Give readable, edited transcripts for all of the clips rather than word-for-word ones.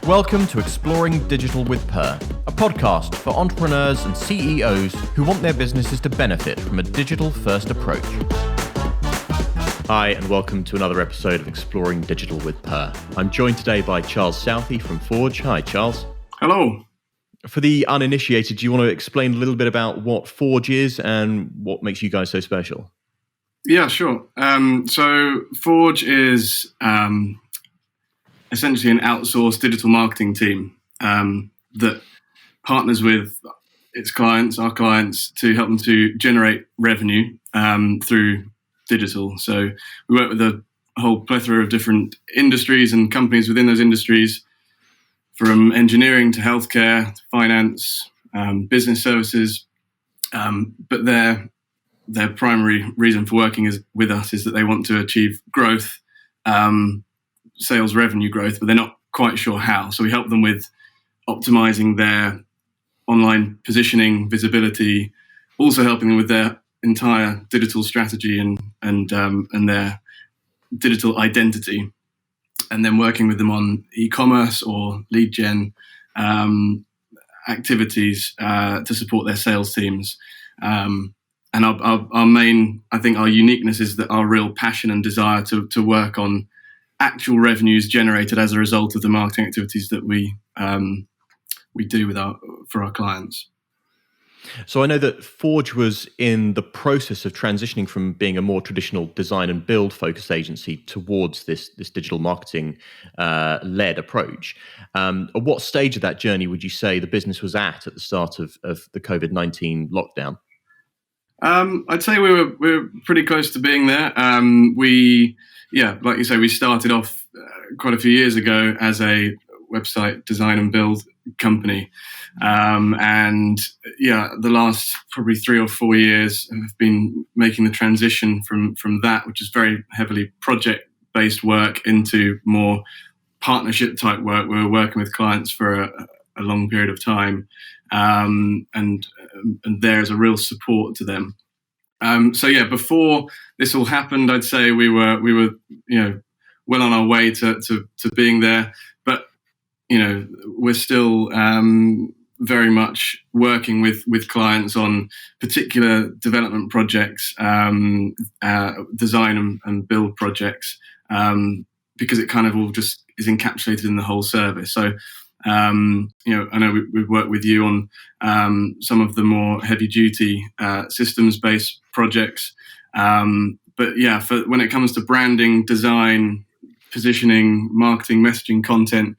Welcome to Exploring Digital with Purr, a podcast for entrepreneurs and CEOs who want their businesses to benefit from a digital-first approach. Hi, and welcome to another episode of Exploring Digital with Purr. I'm joined today by Charles Southey from Forge. Hi, Charles. Hello. For the uninitiated, do you want to explain a little bit about what Forge is and what makes you guys so special? Yeah, sure. So Forge is essentially an outsourced digital marketing team that partners with its clients, our clients, to help them to generate revenue through digital. So we work with a whole plethora of different industries and companies within those industries, from engineering to healthcare, to finance, business services. But their primary reason for working with us is that they want to achieve growth, sales revenue growth, but they're not quite sure how. So we help them with optimizing their online positioning, visibility, also helping them with their entire digital strategy and their digital identity, and then working with them on e-commerce or lead gen activities to support their sales teams. And our main, I think our uniqueness is that our real passion and desire to work on actual revenues generated as a result of the marketing activities that we do for our clients. So I know that Forge was in the process of transitioning from being a more traditional design and build focused agency towards this digital marketing led approach. At what stage of that journey would you say the business was at the start of the COVID-19 lockdown? I'd say we were pretty close to being there. Like you say, we started off quite a few years ago as a website design and build company. The last probably 3 or 4 years have been making the transition from that, which is very heavily project-based work, into more partnership-type work. We're working with clients for a long period of time, and there's a real support to them. Before this all happened, I'd say we were well on our way to being there, but we're still very much working with clients on particular development projects, design and build projects, because it kind of all just is encapsulated in the whole service. So I know we've worked with you on some of the more heavy-duty systems-based projects, for when it comes to branding, design, positioning, marketing, messaging, content,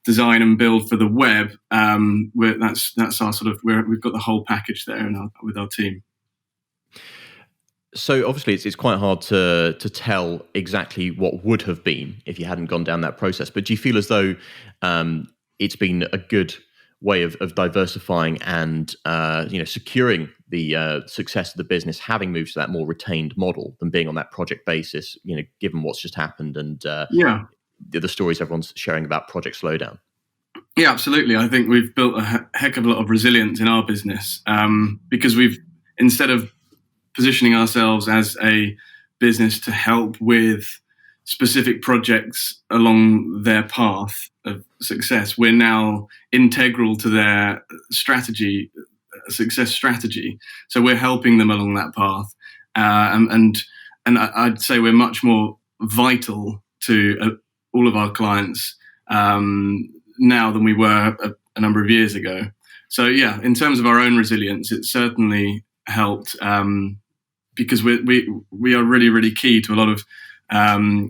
design and build for the web, that's our sort of we've got the whole package there with our team. So obviously it's quite hard to tell exactly what would have been if you hadn't gone down that process. But do you feel as though it's been a good way of diversifying and securing the success of the business, having moved to that more retained model than being on that project basis, given what's just happened and the stories everyone's sharing about project slowdown? Yeah, absolutely. I think we've built a heck of a lot of resilience in our business because we've, instead of positioning ourselves as a business to help with specific projects along their path of success, we're now integral to their success strategy. So we're helping them along that path, and I'd say we're much more vital to all of our clients now than we were a number of years ago. So in terms of our own resilience, it certainly helped because we are really, really key to a lot of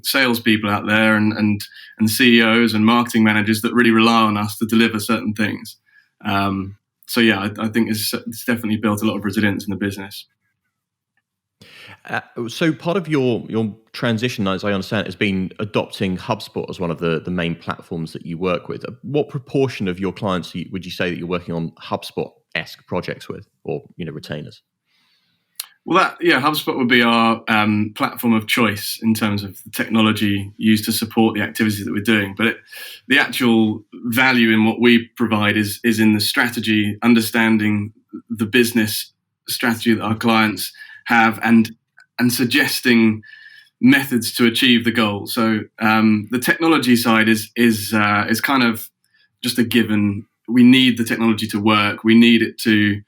salespeople out there and CEOs and marketing managers that really rely on us to deliver certain things. I think it's definitely built a lot of resilience in the business. So part of your transition, as I understand it, has been adopting HubSpot as one of the main platforms that you work with. What proportion of your clients would you say that you're working on HubSpot-esque projects with, or retainers? Well, HubSpot would be our platform of choice in terms of the technology used to support the activities that we're doing. But the actual value in what we provide is in the strategy, understanding the business strategy that our clients have, and suggesting methods to achieve the goal. So the technology side is kind of just a given. We need the technology to work. We need it to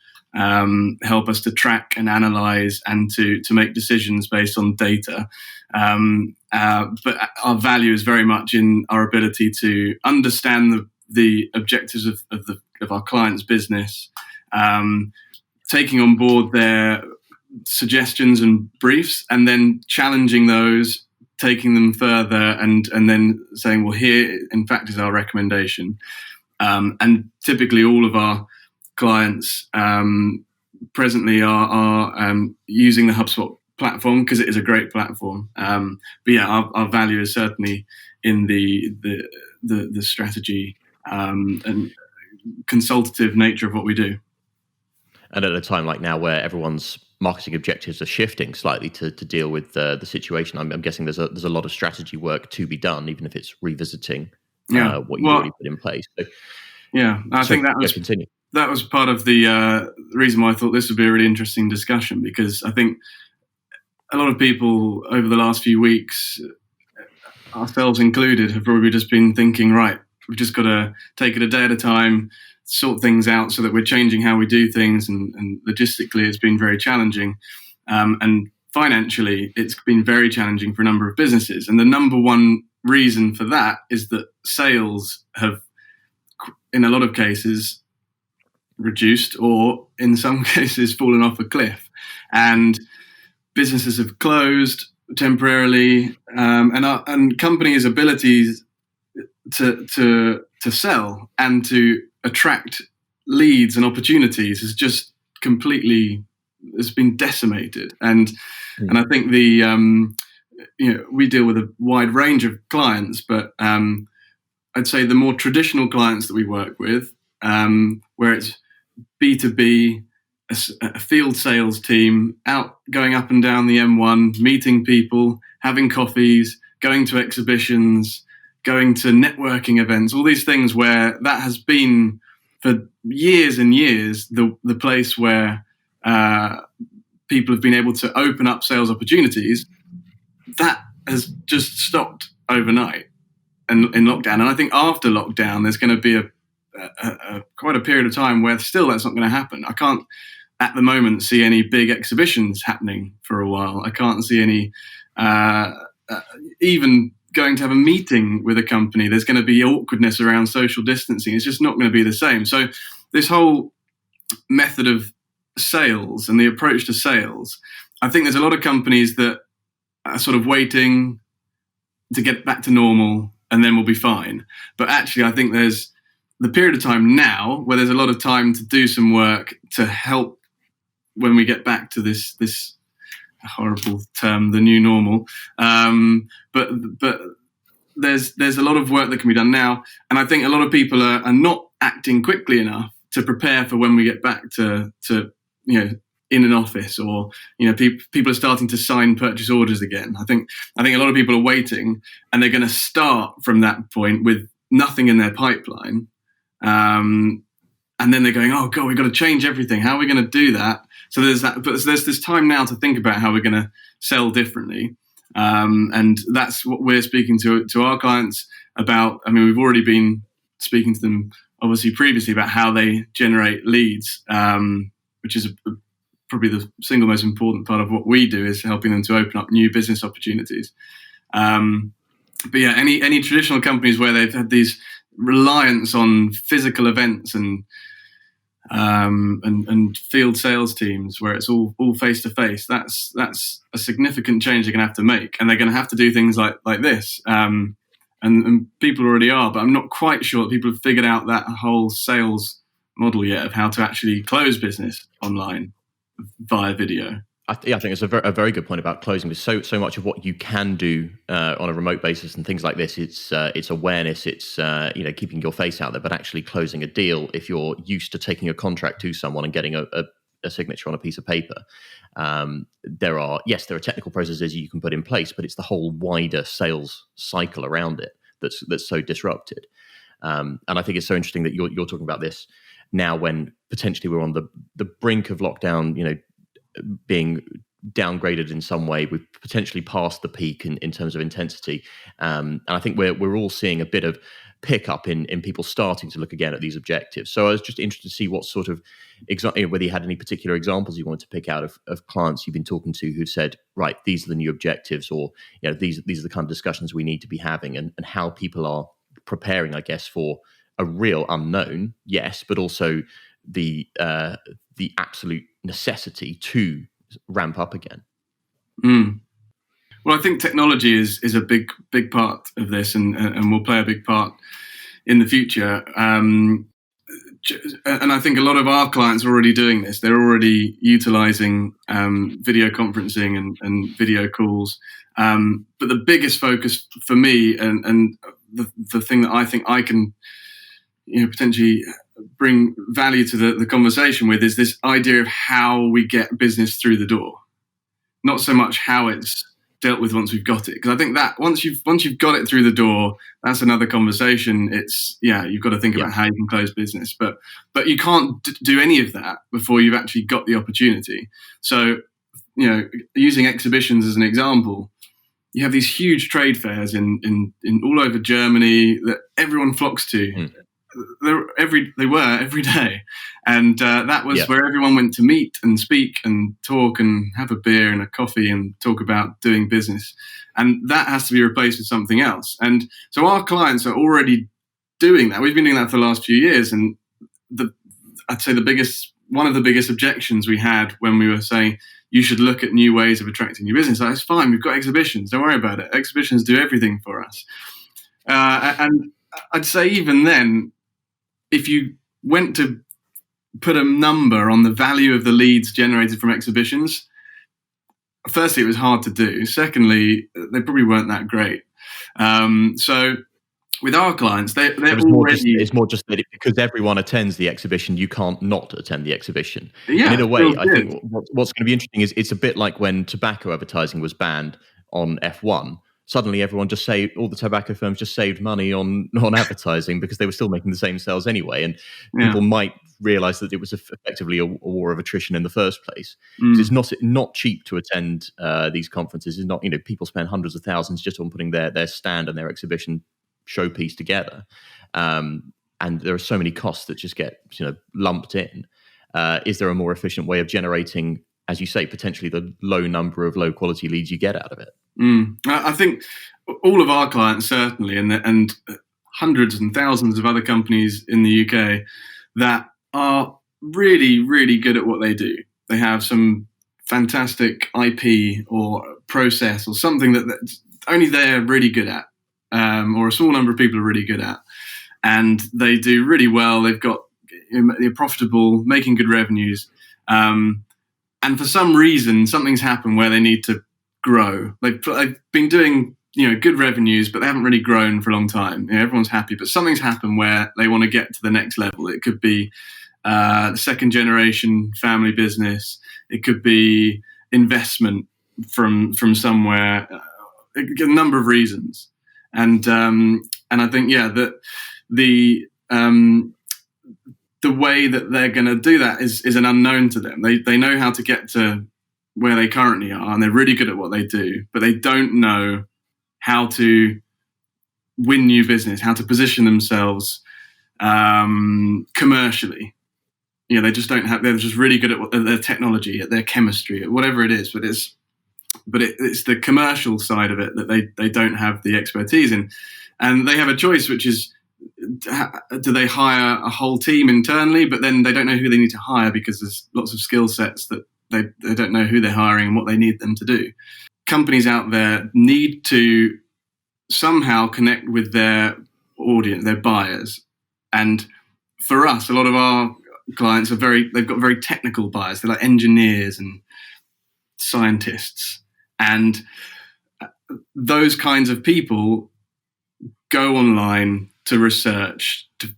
help us to track and analyze and to make decisions based on data. But our value is very much in our ability to understand the objectives of our client's business, taking on board their suggestions and briefs, and then challenging those, taking them further, and then saying, well, here, in fact, is our recommendation. And typically all of our clients presently are using the HubSpot platform because it is a great platform. But yeah, our value is certainly in the strategy and consultative nature of what we do. And at a time like now where everyone's marketing objectives are shifting slightly to deal with the situation, I'm guessing there's a lot of strategy work to be done, even if it's revisiting what you've already put in place. So, I think that was part of the reason why I thought this would be a really interesting discussion, because I think a lot of people over the last few weeks, ourselves included, have probably just been thinking, right, we've just got to take it a day at a time, sort things out so that we're changing how we do things, and logistically it's been very challenging, and financially it's been very challenging for a number of businesses. And the number one reason for that is that sales have, in a lot of cases, reduced, or in some cases fallen off a cliff, and businesses have closed temporarily, and companies' abilities to sell and to attract leads and opportunities has just completely has been decimated. And I think we deal with a wide range of clients, but I'd say the more traditional clients that we work with, where it's B2B, a field sales team out going up and down the M1, meeting people, having coffees, going to exhibitions, going to networking events, all these things where that has been for years and years the place where people have been able to open up sales opportunities, that has just stopped overnight and in lockdown. And I think after lockdown, there's going to be quite a period of time where still that's not going to happen. I can't at the moment see any big exhibitions happening for a while. I can't see any even going to have a meeting with a company. There's going to be awkwardness around social distancing. It's just not going to be the same. So this whole method of sales and the approach to sales, I think there's a lot of companies that are sort of waiting to get back to normal and then we'll be fine. But actually, I think there's the period of time now where there's a lot of time to do some work to help when we get back to this horrible term, the new normal. But there's a lot of work that can be done now, and I think a lot of people are not acting quickly enough to prepare for when we get back to in an office, or people are starting to sign purchase orders again. I think a lot of people are waiting, and they're going to start from that point with nothing in their pipeline, and then they're going, oh god, we've got to change everything. How are we going to do that? So there's that, but there's this time now to think about how we're going to sell differently, and that's what we're speaking to our clients about. I mean, we've already been speaking to them obviously previously about how they generate leads, which is probably the single most important part of what we do, is helping them to open up new business opportunities. But yeah, any traditional companies where they've had these reliance on physical events and field sales teams where it's all face to face, that's a significant change they're going to have to make, and they're going to have to do things like this. And people already are, but I'm not quite sure that people have figured out that whole sales model yet of how to actually close business online via video. I think it's a very good point about closing, because so much of what you can do on a remote basis and things like this, it's awareness, it's keeping your face out there, but actually closing a deal, if you're used to taking a contract to someone and getting a signature on a piece of paper, there are technical processes you can put in place, but it's the whole wider sales cycle around it that's so disrupted. And I think it's so interesting that you're talking about this now, when potentially we're on the brink of lockdown, being downgraded in some way. We've potentially passed the peak in terms of intensity, and I think we're all seeing a bit of pickup in people starting to look again at these objectives. So I was just interested to see what sort of whether you had any particular examples you wanted to pick out of clients you've been talking to who've said, right, these are the new objectives, or these are the kind of discussions we need to be having, and how people are preparing, I guess, for a real unknown, yes, but also the absolute necessity to ramp up again. Well, I think technology is a big part of this, and will play a big part in the future. And I think a lot of our clients are already doing this. They're already utilizing video conferencing and video calls. But the biggest focus for me, and the thing that I think I can potentially bring value to the conversation with, is this idea of how we get business through the door, not so much how it's dealt with once we've got it. Because I think that once you've got it through the door, that's another conversation. It's you've got to think about how you can close business, but you can't do any of that before you've actually got the opportunity. So using exhibitions as an example, you have these huge trade fairs in all over Germany that everyone flocks to. They were every day, and that was where everyone went to meet and speak and talk and have a beer and a coffee and talk about doing business, and that has to be replaced with something else. And so our clients are already doing that. We've been doing that for the last few years, and I'd say one of the biggest objections we had when we were saying you should look at new ways of attracting new business. It's fine, we've got exhibitions, don't worry about it. Exhibitions do everything for us. And I'd say even then, if you went to put a number on the value of the leads generated from exhibitions, firstly, it was hard to do. Secondly, they probably weren't that great. So with our clients, they're already... It's more just that because everyone attends the exhibition, you can't not attend the exhibition. Yeah, and in a way, I think what's going to be interesting is it's a bit like when tobacco advertising was banned on F1. Suddenly everyone all the tobacco firms just saved money on advertising because they were still making the same sales anyway. And people might realize that it was effectively a war of attrition in the first place. It's not cheap to attend these conferences. It's not, people spend hundreds of thousands just on putting their stand and their exhibition showpiece together. And there are so many costs that just get, lumped in. Is there a more efficient way of generating, as you say, potentially the low number of low quality leads you get out of it? I think all of our clients, certainly, and hundreds and thousands of other companies in the UK that are really, really good at what they do. They have some fantastic IP or process or something that only they're really good at, or a small number of people are really good at. And they do really well. They've got, they're profitable, making good revenues. And for some reason, something's happened where they need to grow. They've been doing good revenues, but they haven't really grown for a long time. Everyone's happy, but something's happened where they want to get to the next level. It could be second generation family business. It could be investment from somewhere. A number of reasons, and I think that the way that they're going to do that is an unknown to them. They know how to get to where they currently are, and they're really good at what they do, but they don't know how to win new business, how to position themselves commercially. They just don't have. They're just really good at their technology, at their chemistry, at whatever it is. But it's the commercial side of it that they don't have the expertise in, and they have a choice, which is, do they hire a whole team internally? But then they don't know who they need to hire because there's lots of skill sets that they don't know who they're hiring and what they need them to do. Companies out there need to somehow connect with their audience, their buyers. And for us, a lot of our clients they've got very technical buyers. They're like engineers and scientists. And those kinds of people go online to research, to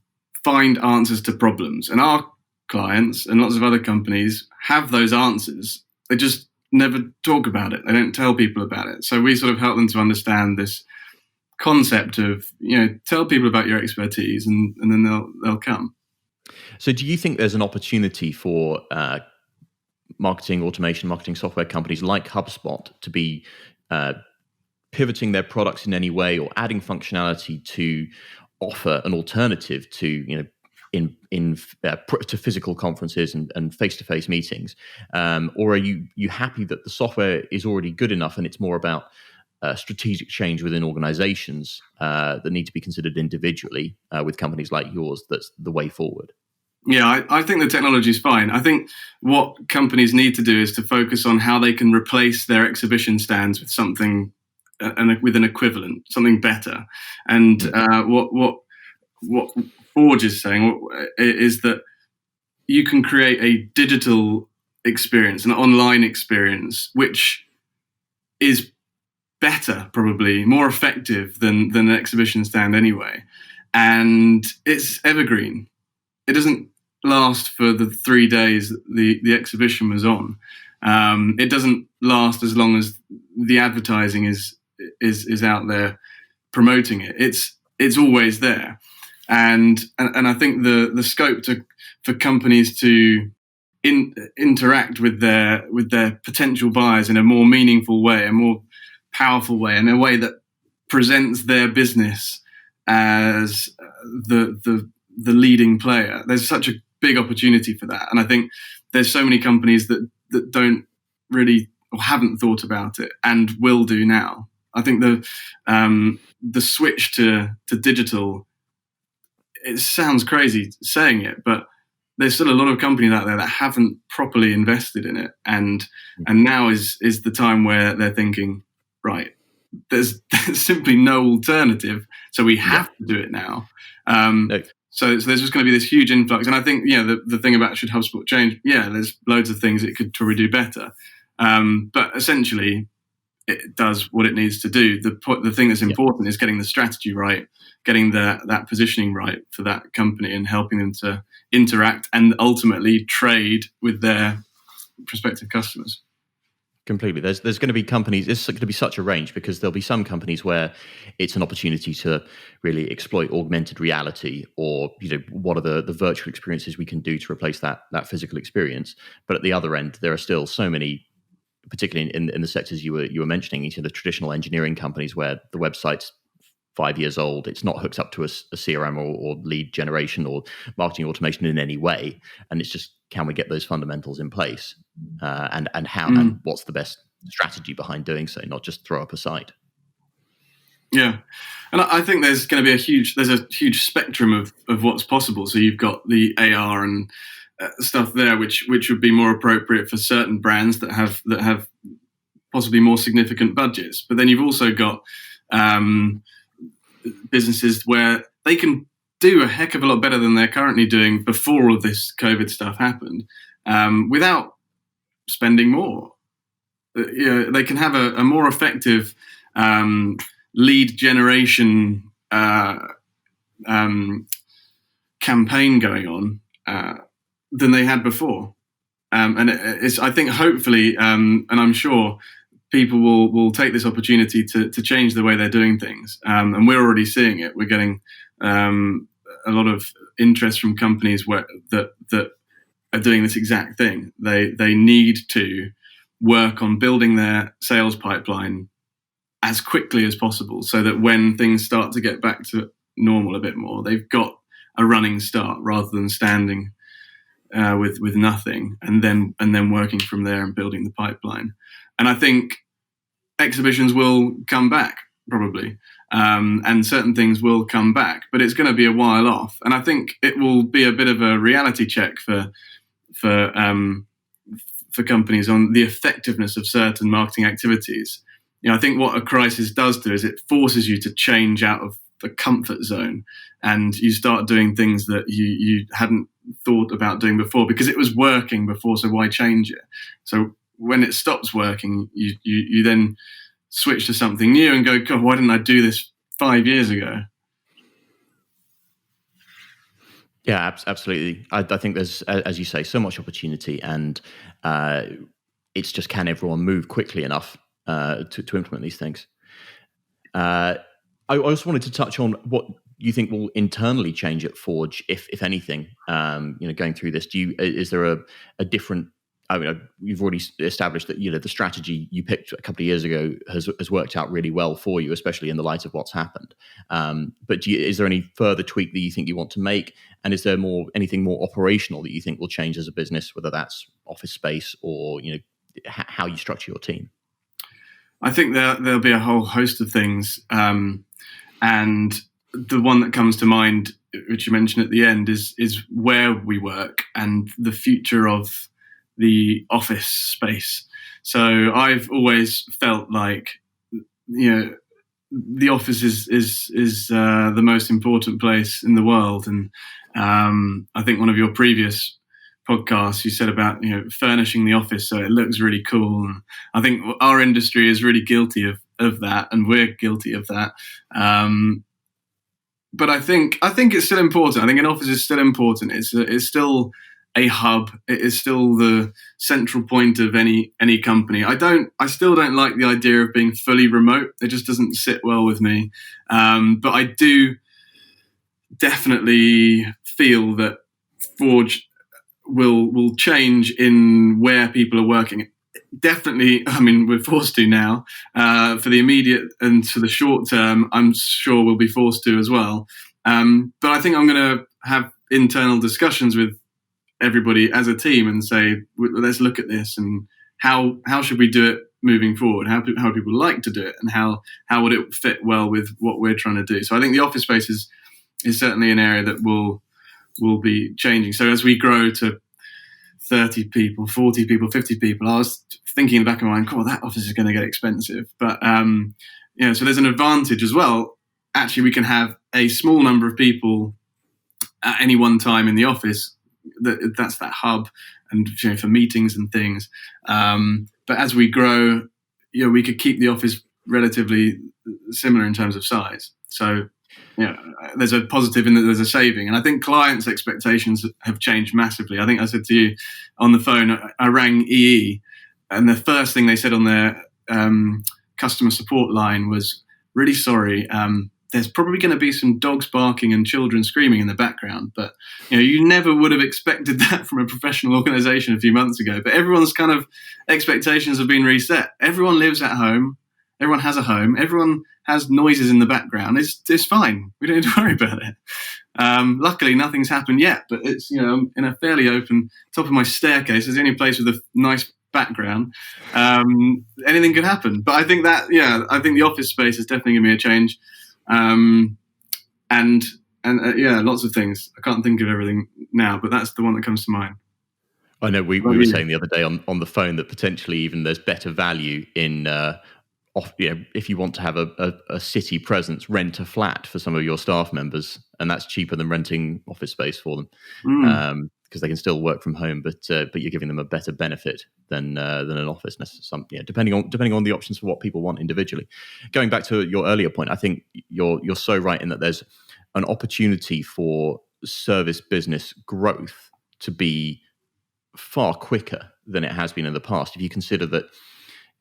find answers to problems. And our clients and lots of other companies have those answers. They just never talk about it. They don't tell people about it. So we sort of help them to understand this concept of, tell people about your expertise and then they'll come. So do you think there's an opportunity for marketing software companies like HubSpot to be pivoting their products in any way or adding functionality to offer an alternative to to physical conferences and face-to-face meetings, or are you happy that the software is already good enough and it's more about strategic change within organizations that need to be considered individually with companies like yours that's the way forward? Yeah, I think the technology is fine. I think what companies need to do is to focus on how they can replace their exhibition stands with something, with an equivalent, something better. And what Forge is saying is that you can create a digital experience, an online experience, which is better, probably more effective than an exhibition stand anyway. And it's evergreen. It doesn't last for the 3 days the exhibition was on. It doesn't last as long as the advertising is out there promoting it. It's always there, and I think the scope for companies to interact with their potential buyers in a more meaningful way, a more powerful way, in a way that presents their business as the leading player. There's such a big opportunity for that, and I think there's so many companies that don't really or haven't thought about it and will do now. I think the switch to digital, it sounds crazy saying it, but there's still a lot of companies out there that haven't properly invested in it, and now is the time where they're thinking, right, there's simply no alternative, so we have to do it now. No. So there's just going to be this huge influx, and I think the thing about should HubSpot change? Yeah, there's loads of things it could probably do better, but essentially it does what it needs to do. The thing that's important is getting the strategy right, getting that positioning right for that company, and helping them to interact and ultimately trade with their prospective customers. Completely. There's going to be companies, it's going to be such a range, because there'll be some companies where it's an opportunity to really exploit augmented reality, or what are the virtual experiences we can do to replace that physical experience. But at the other end, there are still so many, particularly in the sectors you were mentioning, the traditional engineering companies where the website's 5 years old, it's not hooked up to a CRM or lead generation or marketing automation in any way, and it's just, can we get those fundamentals in place, and how, and what's the best strategy behind doing so, not just throw up a site. Yeah, and I think there's going to be a huge spectrum of what's possible. So you've got the AR and stuff there, which would be more appropriate for certain brands that have possibly more significant budgets. But then you've also got businesses where they can do a heck of a lot better than they're currently doing before all of this COVID stuff happened, without spending more. They can have a more effective lead generation campaign going on than they had before. And it's, I think, hopefully, and I'm sure people will take this opportunity to change the way they're doing things. And we're already seeing it. We're getting a lot of interest from companies that are doing this exact thing. They need to work on building their sales pipeline as quickly as possible, so that when things start to get back to normal a bit more, they've got a running start rather than standing with nothing and then working from there and building the pipeline. And I think exhibitions will come back probably, and certain things will come back, but it's going to be a while off. And I think it will be a bit of a reality check for companies on the effectiveness of certain marketing activities. I think what a crisis does do is it forces you to change out of the comfort zone, and you start doing things that you hadn't thought about doing before because it was working before, so why change it? So when it stops working, you then switch to something new and go, God, why didn't I do this 5 years ago? Yeah, absolutely. I think there's, as you say, so much opportunity, and it's just, can everyone move quickly enough to implement these things? I also wanted to touch on what you think will internally change at Forge, if anything. Going through this, is there a different I mean, you've already established that the strategy you picked a couple of years ago has worked out really well for you, especially in the light of what's happened. But is there any further tweak that you think you want to make? And is there anything more operational that you think will change as a business, whether that's office space or how you structure your team? I think there'll be a whole host of things, and the one that comes to mind, which you mentioned at the end, is where we work and the future of the office space. So I've always felt like, the office is the most important place in the world. And I think one of your previous podcasts, you said about furnishing the office so it looks really cool. And I think our industry is really guilty of that, and we're guilty of that. But I think it's still important. I think an office is still important. It's still a hub. It is still the central point of any company. I still don't like the idea of being fully remote. It just doesn't sit well with me. But I do definitely feel that Forge will change in where people are working. Definitely, I mean, we're forced to now. For the immediate and for the short term, I'm sure we'll be forced to as well. But I think I'm going to have internal discussions with everybody as a team and say, let's look at this and how should we do it moving forward? How people like to do it, and how would it fit well with what we're trying to do? So I think the office space is certainly an area that will be changing. So as we grow to 30 people, 40 people, 50 people, I was thinking in the back of my mind, that office is going to get expensive. But, so there's an advantage as well. Actually, we can have a small number of people at any one time in the office. That's that hub, and for meetings and things. But as we grow, we could keep the office relatively similar in terms of size. So, there's a positive in that there's a saving. And I think clients' expectations have changed massively. I think I said to you on the phone, I rang EE, and the first thing they said on their customer support line was, really sorry, there's probably going to be some dogs barking and children screaming in the background. But, you never would have expected that from a professional organization a few months ago. But everyone's kind of expectations have been reset. Everyone lives at home. Everyone has a home. Everyone has noises in the background. It's fine. We don't need to worry about it. Luckily, nothing's happened yet, but it's, in a fairly open top of my staircase. It's the only place with a nice background. Anything could happen. But I think the office space is definitely going to be a change. Lots of things. I can't think of everything now, but that's the one that comes to mind. I know we were saying the other day on the phone that potentially even there's better value in if you want to have a city presence, rent a flat for some of your staff members, and that's cheaper than renting office space for them, because they can still work from home, but you're giving them a better benefit than an office. Depending on the options for what people want individually. Going back to your earlier point, I think you're so right in that there's an opportunity for service business growth to be far quicker than it has been in the past. If you consider that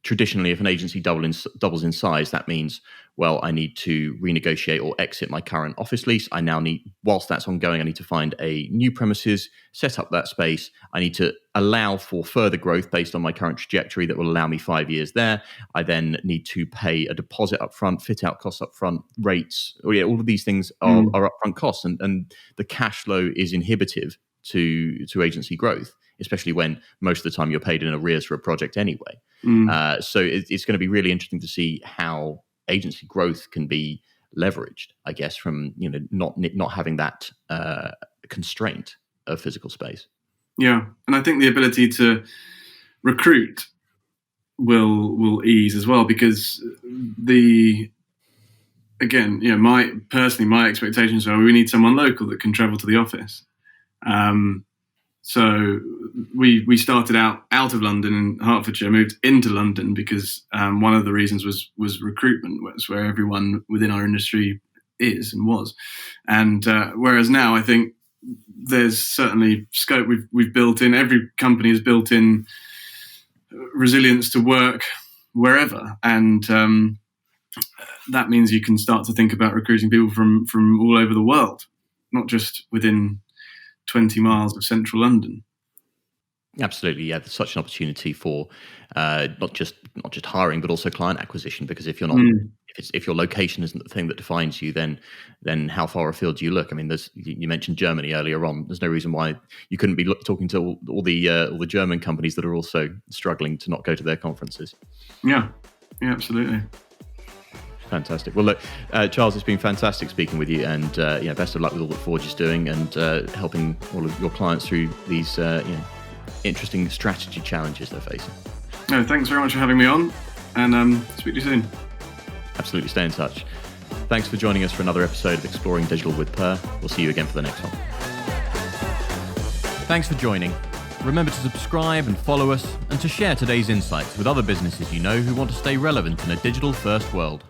traditionally, if an agency doubles in size, that means, well, I need to renegotiate or exit my current office lease. I now need, whilst that's ongoing, I need to find a new premises, set up that space. I need to allow for further growth based on my current trajectory that will allow me 5 years there. I then need to pay a deposit up front, fit out costs up front, rates. All of these things are upfront costs, and the cash flow is inhibitive to agency growth, especially when most of the time you're paid in arrears for a project anyway. So it's going to be really interesting to see how agency growth can be leveraged, I guess, from not having that constraint of physical space. Yeah, and I think the ability to recruit will ease as well, because my expectations are we need someone local that can travel to the office. So we started out of London in Hertfordshire, moved into London because one of the reasons was recruitment. That's where everyone within our industry is and was. And whereas now I think there's certainly scope. We've built in, every company has built in resilience to work wherever. And that means you can start to think about recruiting people from all over the world, not just within 20 miles of central London. Absolutely, yeah. There's such an opportunity for not just hiring, but also client acquisition. Because if you're not, if your location isn't the thing that defines you, then how far afield do you look? I mean, you mentioned Germany earlier on. There's no reason why you couldn't be talking to all the German companies that are also struggling to not go to their conferences. Yeah, absolutely. Fantastic. Well, look, Charles, it's been fantastic speaking with you, and best of luck with all that Forge is doing and helping all of your clients through these interesting strategy challenges they're facing. No, thanks very much for having me on, and speak to you soon. Absolutely, stay in touch. Thanks for joining us for another episode of Exploring Digital with Purr. We'll see you again for the next one. Thanks for joining. Remember to subscribe and follow us, and to share today's insights with other businesses you know who want to stay relevant in a digital-first world.